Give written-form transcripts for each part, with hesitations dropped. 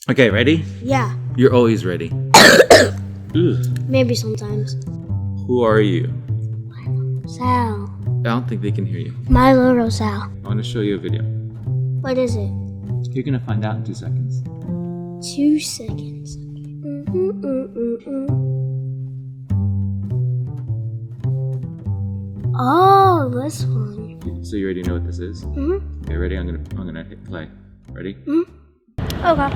Okay, ready? Yeah. You're always ready. Maybe sometimes. Who are you? Sal. I don't think they can hear you. Milo Rosal. I want to show you a video. What is it? You're gonna find out in 2 seconds. 2 seconds. Oh, this one. So you already know what this is? Mm-hmm. Okay, ready? I'm gonna hit play. Ready? Okay.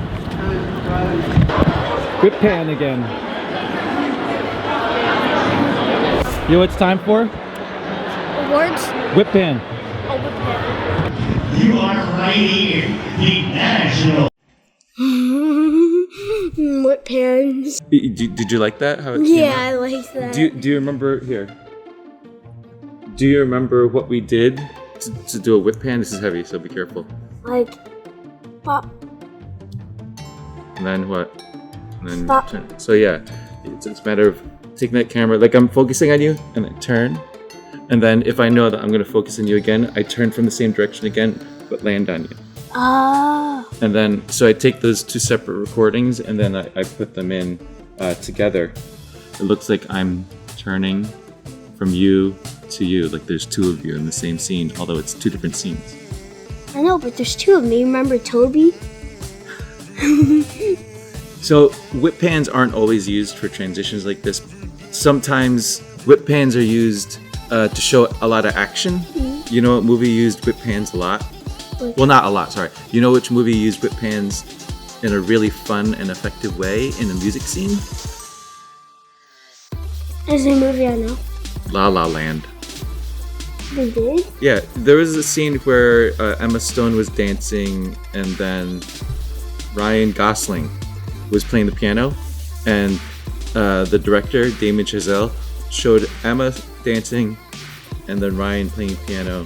Whip pan again. You know what it's time for? Awards? Whip pan. Oh, whip pan. You are right here, the national. Whip pans. Did you like that? How it came Yeah, out? I like that. Do you remember here? Do you remember what we did to do a whip pan? This is heavy, so be careful. Like, pop. And then what? And then Stop. turn. So yeah, it's a matter of taking that camera, like I'm focusing on you, and then turn. And then if I know that I'm gonna focus on you again, I turn from the same direction again, but land on you. Ah. And then, so I take those 2 separate recordings, and then I put them in together. It looks like I'm turning from you to you, like there's 2 of you in the same scene, although it's 2 different scenes. I know, but there's 2 of me. Remember Toby? So whip pans aren't always used for transitions like this. Sometimes whip pans are used to show a lot of action. You know what movie used whip pans a lot? Well, not a lot, sorry. You know which movie used whip pans in a really fun and effective way in a music scene? There's a movie I know. La La Land. They did? Yeah, there was a scene where Emma Stone was dancing, and then Ryan Gosling was playing the piano, and the director, Damien Chazelle, showed Emma dancing and then Ryan playing piano,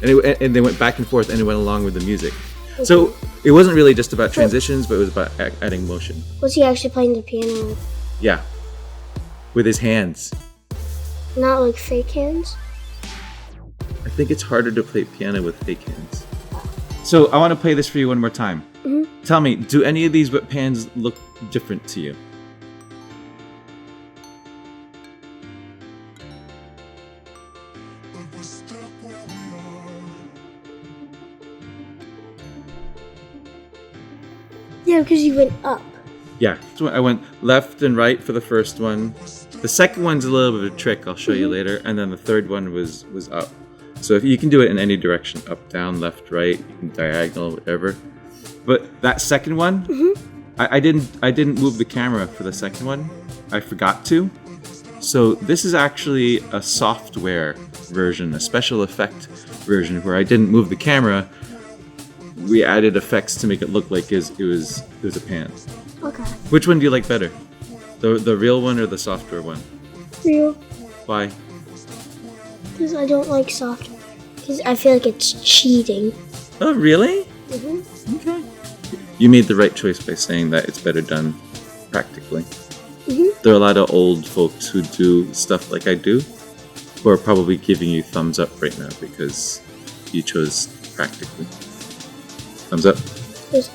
and they went back and forth, and it went along with the music. Okay. So it wasn't really just about transitions, but it was about adding motion. Was he actually playing the piano? Yeah, with his hands. Not like fake hands? I think it's harder to play piano with fake hands. So I want to play this for you one more time. Tell me, do any of these whip pans look different to you? Yeah, because you went up. Yeah, so I went left and right for the first one. The second one's a little bit of a trick, I'll show you later, and then the third one was up. So if you can do it in any direction, up, down, left, right, you can diagonal, whatever. But that second one, I didn't move the camera for the second one. I forgot to. So this is actually a software version, a special effect version where I didn't move the camera. We added effects to make it look like it was a pan. Okay. Which one do you like better? The real one or the software one? Real. Why? Because I don't like software. Because I feel like it's cheating. Oh, really? Okay. You made the right choice by saying that it's better done practically. There are a lot of old folks who do stuff like I do who are probably giving you thumbs up right now because you chose practically. Thumbs up. There's